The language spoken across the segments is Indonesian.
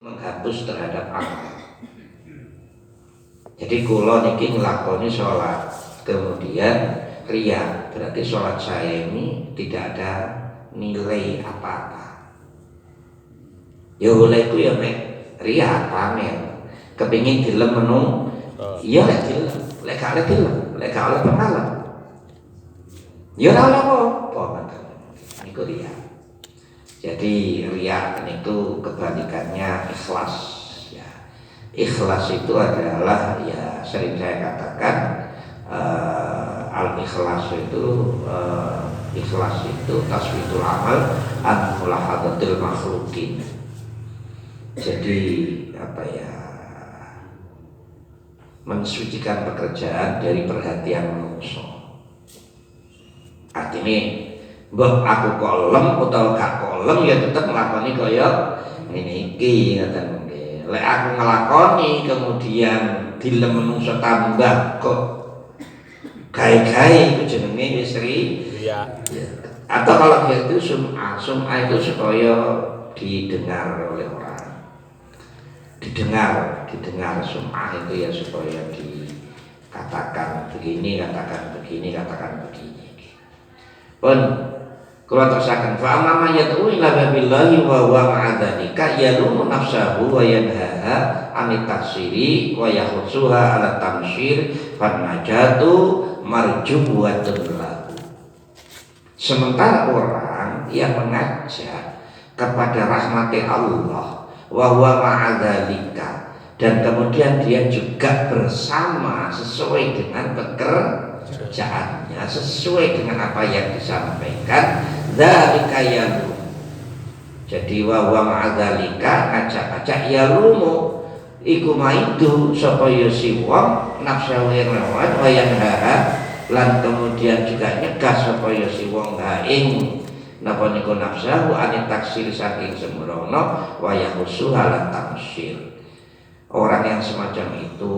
menghapus terhadap amal. Jadi kula niki nglakoni sholat kemudian riya, berarti sholat saya ini tidak ada nilai apa-apa. Ya oleh ku ya mek riya pamer, kepingin dilem menung, ya lek dilem, lek gak oleh dilem, lek gak oleh pengalam. Ya ora apa-apa ngoten. Niku riya. Jadi riya itu kebalikannya ikhlas. Ya. Ikhlas itu adalah ya sering saya katakan al-ikhlas itu ikhlas itu taswitul amal an mulahadatil makhlukin. Jadi apa ya, mensucikan pekerjaan dari perhatian manusia. Artinya mbok aku kolem utawa gak kolem ya tetep nglakoni kaya ngene iki ngoten nggih. Lek aku nglakoni kemudian dilem menungso tambah kok gawe-gawe itu jenenge wis riya. Atau kalau gitu sum'ah itu supaya didengar oleh orang. Didengar sum'ah itu ya supaya dikatakan begini, katakan begini, katakan begini. Pun kalau tersakan fa amma yad'u ila babillahi wa huwa ma'adzalika yalumu nafsahu wa yanhaha anit taksiri wa yahussuha ala tamsyir fan najatu marjuwatun lahu. Sementara orang yang mengajak kepada rahmat Allah wa huwa ma'adzalika dan kemudian dia juga bersama sesuai dengan pekerjaannya, sesuai dengan apa yang disampaikan, dzalika yalumu. Jadi wa huwa ma'adzalika ngajak-ngajak yalumu iku maidu sapa ya si wong nafsu wa yanha lan kemudian juga nyegah sapa ya si wong ing napa niku nafsu anit taksir saking sembrono wa yahusuha lan tamsyir. Orang yang semacam itu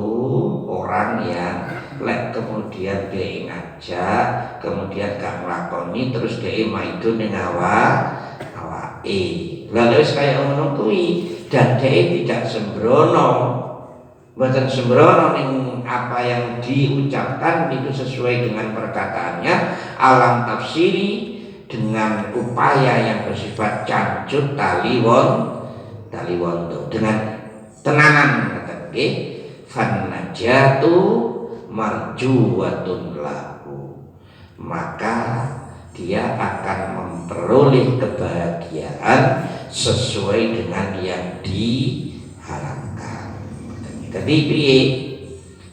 orang yang lek kemudian dia ngajak kemudian gak nglakoni terus dia maido ning awake. Lalu wis kaya ngono kuwi dan dia tidak sembrono. Mboten sembrono ning apa yang diucapkan itu sesuai dengan perkataannya alam tafsiri dengan upaya yang bersifat cancut taliwondo dengan tenanan kata nggih fan najatu marjuwatun lahu, maka dia akan memperoleh kebahagiaan sesuai dengan yang diharapkan. Jadi piye?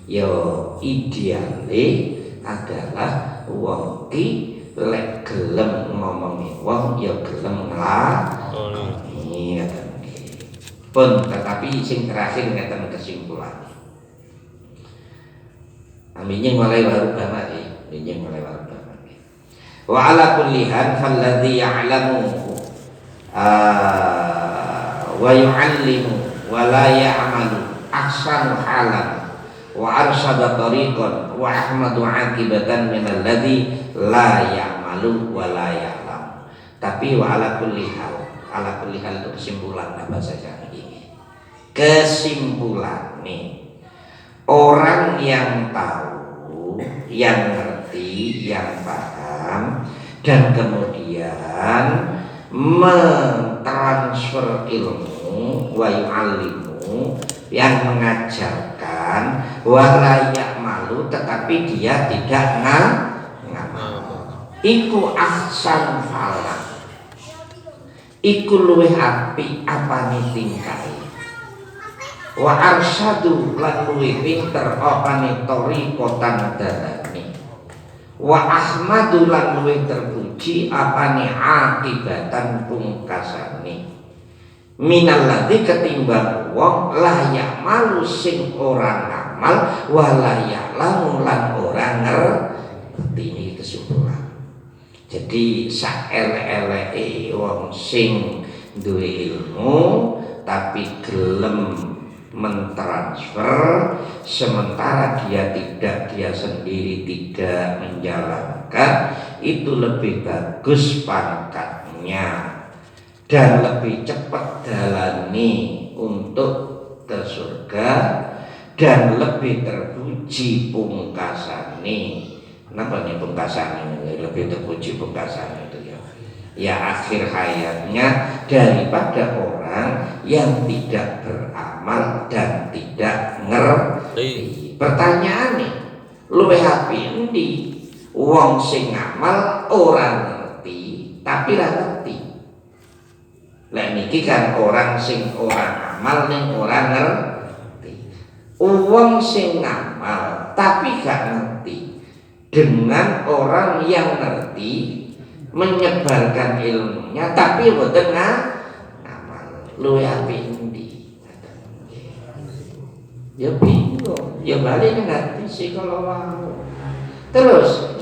Ya ideale adalah wong ki lek gelem ngomongi wong ya gelem nglakoni. Pun tetapi sing terakhir ngeten kesimpulan. Aminnya mulai baru banget Wa ala kulli hal falladhi ya'lamu wa yu'allimu wa la ya'malu ahsanu halan wa arsyada tariqan wa ahmadu 'aqibatan min alladhi la ya'malu wa la ya'lam. Tapi wa ala kulli hal itu kesimpulan apa saja ini. Kesimpulan nih, orang yang tahu, yang ngerti, yang paham dan kemudian mentransfer ilmu wa yu'allimu yang mengajarkan walayak malu tetapi dia tidak ngamal. Iku ahsan falah. Iku luwih apik apane tingkahe. Wa arsyadu lan luwih pinter apane tariqatan dalane. Wa ahmadu lan luwih terpuji apane akibatan pungkasane. Minalladzi ketimbang wong la ya'malu sing ora ngamal wa la ya'lamu lan ora ngerti. Ini kesimpulan. Jadi saelek-eleke wong sing duwe ilmu tapi gelem mentransfer sementara dia sendiri tidak menjalankan, itu lebih bagus pangkatnya dan lebih cepat dalani untuk ke surga dan lebih terpuji pungkasane. Kenapa nih pungkasane lebih terpuji pungkasane itu ya? Ya akhir hayatnya daripada orang yang tidak beramal dan tidak ngerti. Pertanyaane, luwih apik endi? Wong sing ngamal ora ngerti tapi ra ngerti. Lek niki kan orang sing ora ngamal ning ora ngerti. Wong sing ngamal tapi gak ngerti dengan orang yang ngerti menyebarkan ilmunya tapi mboten ngamal. Luwih apik endi? Ya bingung. Ya balik ngerti sih kalau mau. Terus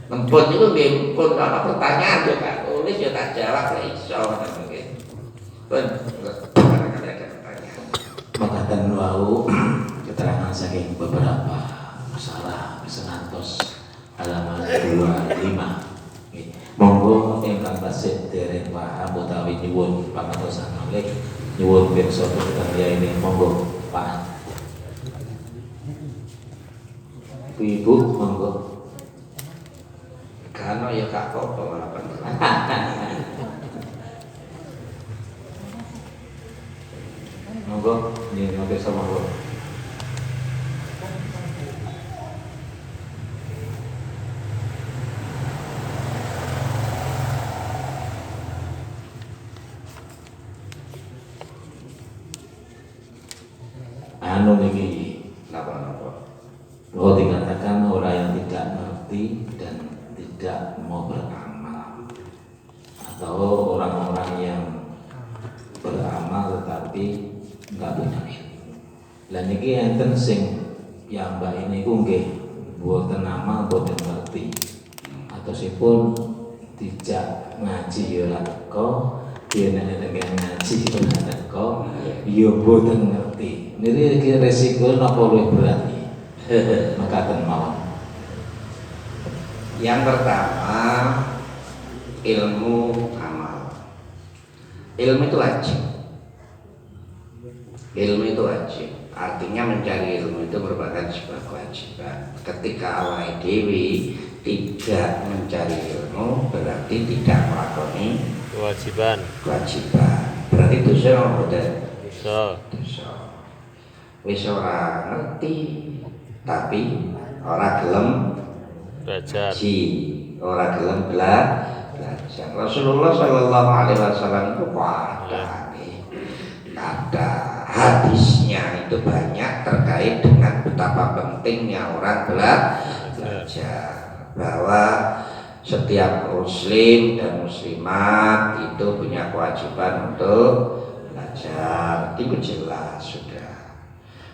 empun itu empun ana pertanyaan yo Kak tulis yo tak jawab lek iso mungkin. Pun ada pertanyaan. Makaten wau keterangan saking beberapa masalah sekantos halaman 25. Monggo ingkang tasih dereng paham utawi nyuwun pangertosan malih nyuwun pirsa putri ini monggo Pak Ibu monggo Kano ya Kak apa malah monggo nggih pirsa monggo. Anu niki napa-napa. Bahwa dikatakan orang yang tidak ngerti dan tidak mau beramal, atau orang-orang yang beramal tetapi nggak punya ilmu. Lah niki enten sing yang mbak ini ku nggih boten amal boten ngerti. Atosipun dijak ngaji ya ora teko, dene dengan ngaji ya ora teko, ya boten ngerti. Niki resiko napa luwih berat iki? Makaten mawon. Yang pertama ilmu amal. Ilmu itu wajib. Ilmu itu wajib. Artinya mencari ilmu itu merupakan sebuah kewajiban. Ketika awake dhewe tidak mencari ilmu berarti tidak melakoni kewajiban. Berarti dosa apa boten? Dosa. Wis ora ngerti tapi ora gelem Belajar. Ora gelem belajar. Rasulullah sallallahu alaihi wasallam itu ada hadisnya itu banyak terkait dengan betapa pentingnya orang belajar, bahwa setiap muslim dan muslimat itu punya kewajiban untuk belajar. Itu jelas sudah.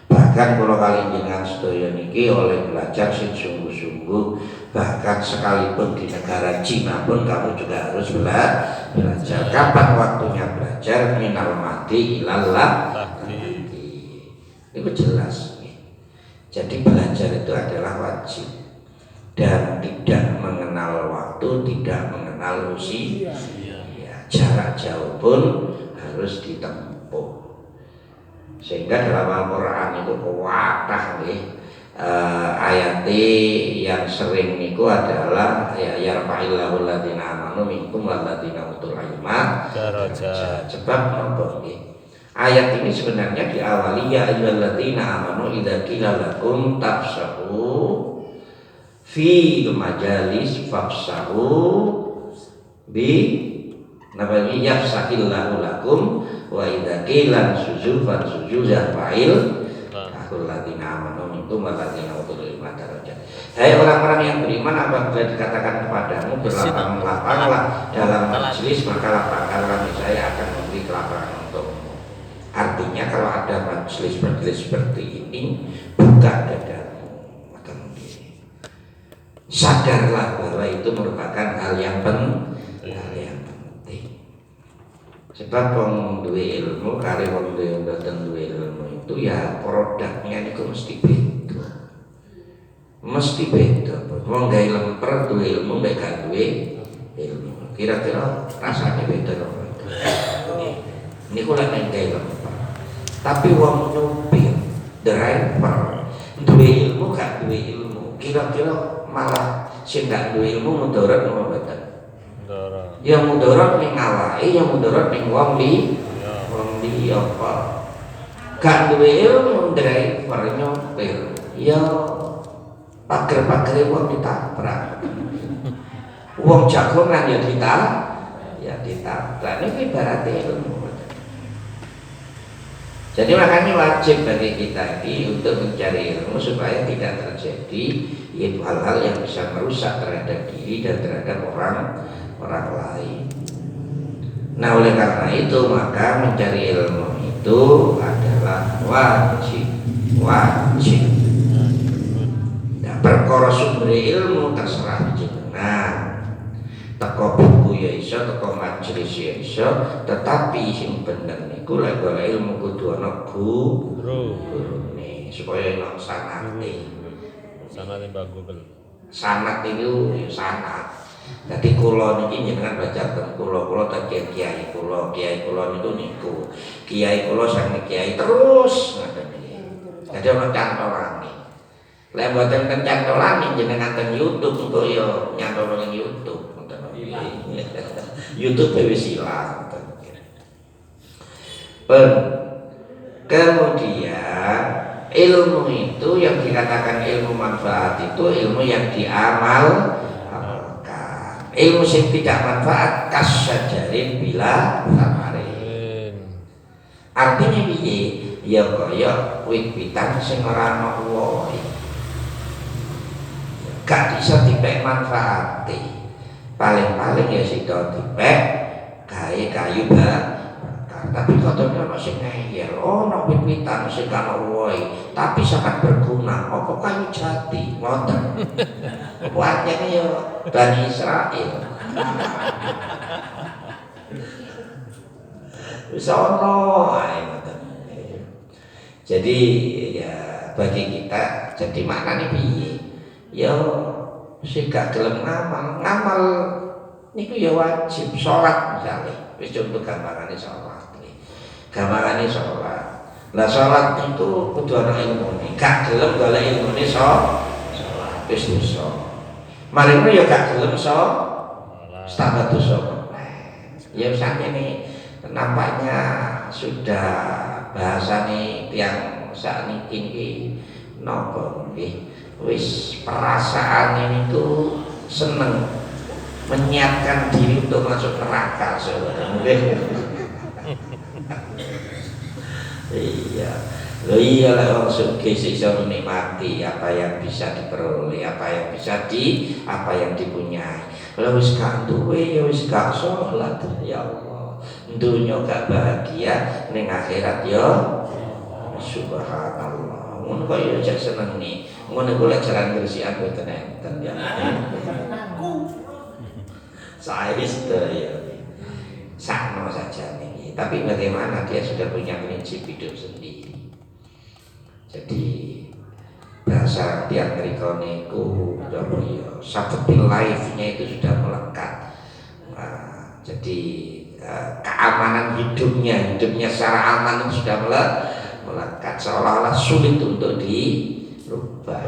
Bahkan kalau kalian dengan sedaya niki oleh belajar sing sungguh-sungguh, bahkan sekalipun di negara Cina pun kamu juga harus belajar. Kapan waktunya belajar? Minal mahdi ilallah. Itu jelas. Jadi belajar itu adalah wajib dan tidak mengenal waktu, tidak mengenal usia. Jarak jauh pun harus ditempuh. Sehingga dalam Al-Quran itu kuatah ayat yang sering niku adalah ya yarfa'illahu alladziina aamanu minkum walladziina utul ilma darajat. Sebab napa nggih? Ayat ini sebenarnya diawali ya ayyuhalladzina amanu idza qila lakum tafsahu fi majalis fafsahu bi nabi yafsahillahu lakum wa idza qila sujud fansujud fa'il aqul ladzina amanu minkum walladzina utul ilma darajat. Hai orang-orang yang beriman, apabila dikatakan kepadamu berlapang-lapanglah dalam majelis, maka lapangkanlah saya akan memberi kelapangan untukmu. Artinya kalau ada majelis seperti ini, buka dadamu, maka mungkin sadarlah bahwa itu merupakan hal yang penting. Sebab wong duwe ilmu kali wong mboten duwe ilmu itu ya produknya niku mesti beda. Mesti beda. Wong gawe lemper duwe ilmu mek gak duwe ilmu. Kira-kira rasanya beda loh. Ini kula nengke loh. Tapi wong nyupir, driver, duwe ilmu gak duwe ilmu. Kira-kira malah sing gak duwe ilmu mudarat napa mboten? Mudarat. Ya mudarat ning awake, ya mudarat ning wong liya apa. Gak duwe ilmu driver nyopir. Ya pager-pagere wong ditabrak. Wong jagongan ya ditabrak. Ini ibarat ilmu. Jadi makanya wajib bagi kita ini untuk mencari ilmu supaya tidak terjadi yaitu hal-hal yang bisa merusak terhadap diri dan terhadap orang lain. Nah oleh karena itu maka mencari ilmu itu adalah wajib. Nah, perkara sumber ilmu terserah jenengan. Teko buku ya iso, teko majelis ya iso, tetapi sing bener niku lek golek ilmu kudu ana gurune supaya ana sanate. Sanate Mbak Google. Sanat itu ya sanat. Dadi kula niki jenengan baca kula tak kiai kula niku. Kiai kula sang kiai terus ngoten iki. Dadi ana cantolane. Lek mboten ten cantolane jenengan ten YouTube engko ya nyantol ning YouTube. YouTube wis ilang. Kemudian ilmu itu yang dikatakan ilmu manfaat itu ilmu yang diamalkan. Ilmu yang tidak manfaat kasyajarin bila samarin. Artinya piye? Ya kaya wit-witan sing ora ana wohe. Gak bisa dipek manfaate. Paling-paling ya sida dipek gawe kayu bakar. Tapi katanya ana sing ngeyel, ana wit-witan sing ana wohe, tapi sangat berguna. Apa kayu jati? Ngoten. Buatnya ya Bani Israil. Wis ana ae ngoten. Jadi ya bagi kita jadi maknane piye? Ya sing gak gelem ngamal niku ya wajib salat misalnya. Wis contoh gampangane salat. Gampangane salat. Lah salat itu kudu ana ilmune. Gak gelem golek ilmune salat wis dosa. Mari ya gak gelem tambah dosa. Ya sakjane nampaknya sudah bahasane tiyang sakniki iki napa nggih. Wis perasaan ini tuh seneng menyiapkan diri untuk masuk neraka sebenarnya. Iya, lo iya lah orang sugih bisa menikmati apa yang bisa diperoleh, apa yang dipunyai. Kalau wis gak duwe ya wis gak sholat ya Allah. Dunia gak bahagia, ning akhirat ya subhanallah. Ngono kok ya jak seneng nih. Ngono kok lek jalan Gresian boten enten ya. Saya wis ya. Sakno saja nih. Tapi bagaimana dia sudah punya prinsip hidup sendiri. Jadi bahasa di Amerika niku ya seperti life-nya itu sudah melekat. Nah, jadi keamanan hidupnya secara aman itu sudah melekat, seolah-olah sulit untuk dirubah.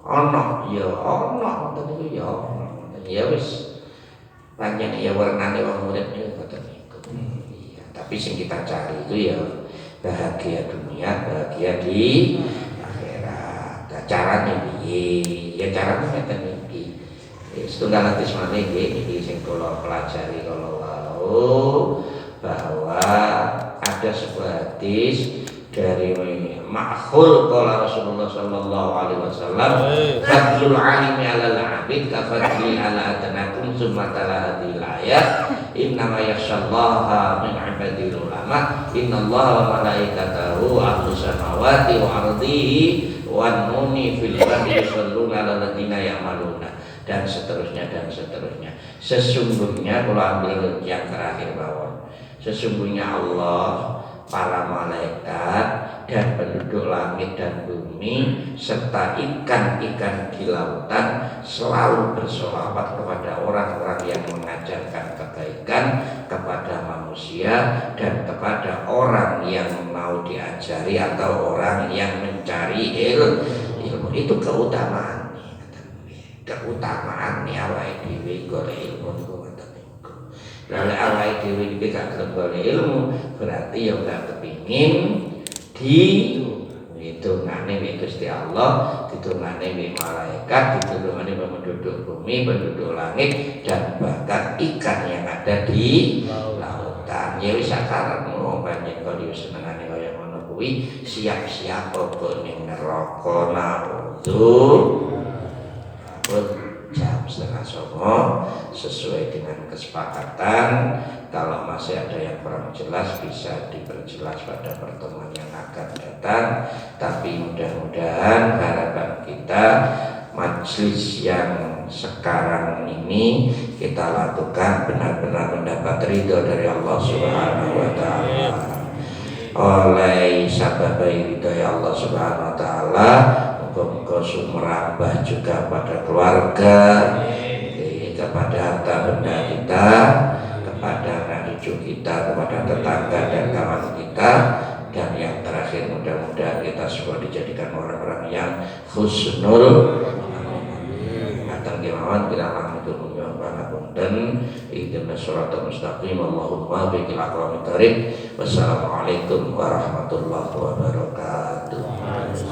Ono ya ya wis panjang ya warnane wong urip niku ngoten niku. Iya, tapi sing kita cari itu ya bahagia dunia, bahagia di akhirat. Carane piye? Ya carane ngeten iki. Setunggal hadis maneh nggih sing kula pelajari kala wau bahwa ada sebuah hadis dari Ma'khul qala Rasulullah sallallahu alaihi wasallam fadlul alimi 'alal 'abid ka fadli 'ala adnakum summa tala hadhihi ayat innama yakhshallaha min 'ibadil ulama innallaha wa malaikatahu ahlus samawati wa ardihi wan nuni fil ardi yusalluna 'alal ladzina ya'maluna dan seterusnya. Sesungguhnya kalau ambil yang terakhir bawah, sesungguhnya Allah, para malaikat dan penduduk langit dan bumi serta ikan-ikan di lautan selalu bersolawat kepada orang-orang yang mengajarkan kebaikan kepada manusia dan kepada orang yang mau diajari atau orang yang mencari ilmu. Itu keutamaan awake dhewe golek ilmu niku ngoten niku. Lalu awake dhewe iki gak gelem golek ilmu berarti ya gak kepingin ditungane wek Gusti Allah, ditungane wek malaikat, ditungane penduduk bumi, penduduk langit dan bahkan ikan yang ada di lautan. Ya wis sakarepmu panjenengan kalau senengane kaya ngono kuwi siap-siap apa ning neraka naudzu. Jam 8:30 sesuai dengan kesepakatan. Kalau masih ada yang kurang jelas bisa diperjelas pada pertemuan yang akan datang. Tapi mudah-mudahan harapan kita majelis yang sekarang ini kita lakukan benar-benar mendapat ridho dari Allah Subhanahu wa taala. Oleh sabab ridho Allah Subhanahu wa taala, muga-muga sumerambah juga pada keluarga, kepada harta benda kita, kepada anak cucu kita, kepada tetangga dan kawan kita, dan yang terakhir mudah-mudahan kita semua dijadikan orang-orang yang husnul. Atang kemauan kita langsung menyuapkan punten ihdinas siratal mustaqim Allahumma biqil aqwamit thariq. Wassalamualaikum warahmatullahi wabarakatuh.